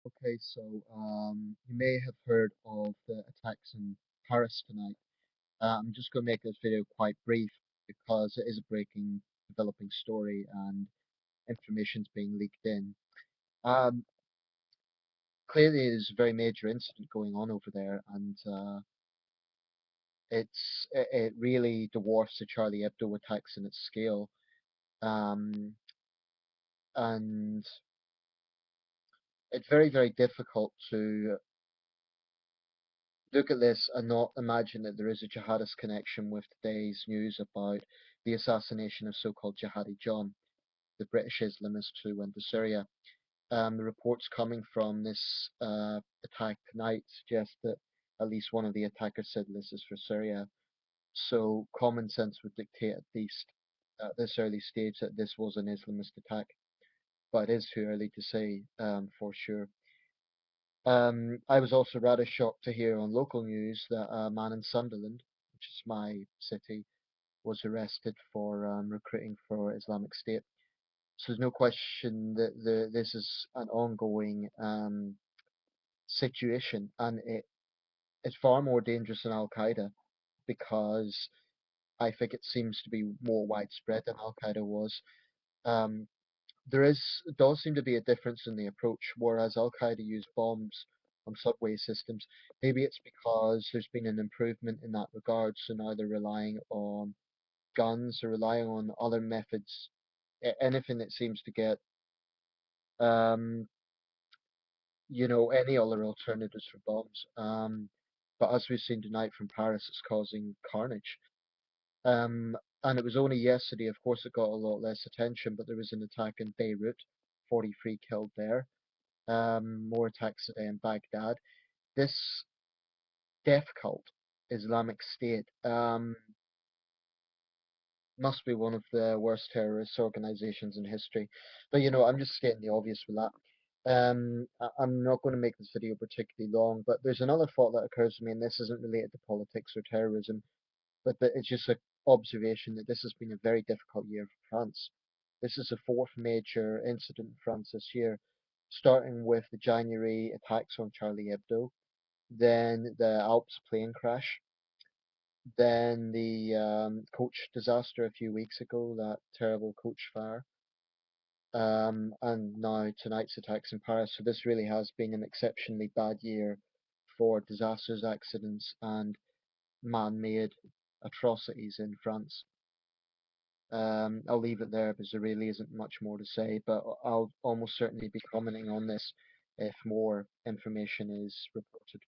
Okay, so you may have heard of the attacks in Paris tonight. I'm just going to make this video quite brief because it is a breaking, developing story and information's being leaked in. Um, Clearly, there's a very major incident going on over there, and it really dwarfs the Charlie Hebdo attacks in its scale. Um, and it's very, very difficult to look at this and not imagine that there is a jihadist connection with today's news about the assassination of so-called Jihadi John, the British Islamist who went to Syria. The reports coming from this attack tonight suggest that at least one of the attackers said this is for Syria. So common sense would dictate, at least at this early stage, that this was an Islamist attack. But it is too early to say for sure. I was also rather shocked to hear on local news that a man in Sunderland, which is my city, was arrested for recruiting for Islamic State. So there's no question that this is an ongoing situation, and it's far more dangerous than Al Qaeda because I think it seems to be more widespread than Al Qaeda was. Um, does seem to be a difference in the approach, whereas Al Qaeda used bombs on subway systems. Maybe it's because there's been an improvement in that regard, so now they're relying on guns or relying on other methods, anything that seems to get um, any other alternatives for bombs. But as we've seen tonight from Paris, it's causing carnage. Um, and it was only yesterday, of course, it got a lot less attention, but there was an attack in Beirut, 43 killed there. More attacks today in Baghdad. This death cult, Islamic State, must be one of the worst terrorist organizations in history. But I'm just stating the obvious with that. I'm not going to make this video particularly long, but there's another thought that occurs to me, and this isn't related to politics or terrorism, but that it's just an observation that this has been a very difficult year for France. This is the fourth major incident in France this year, starting with the January attacks on Charlie Hebdo, then the Alps plane crash, then the coach disaster a few weeks ago, that terrible coach fire, and now tonight's attacks in Paris. So this really has been an exceptionally bad year for disasters, accidents, and man-made atrocities in France. I'll leave it there because there really isn't much more to say, but I'll almost certainly be commenting on this if more information is reported.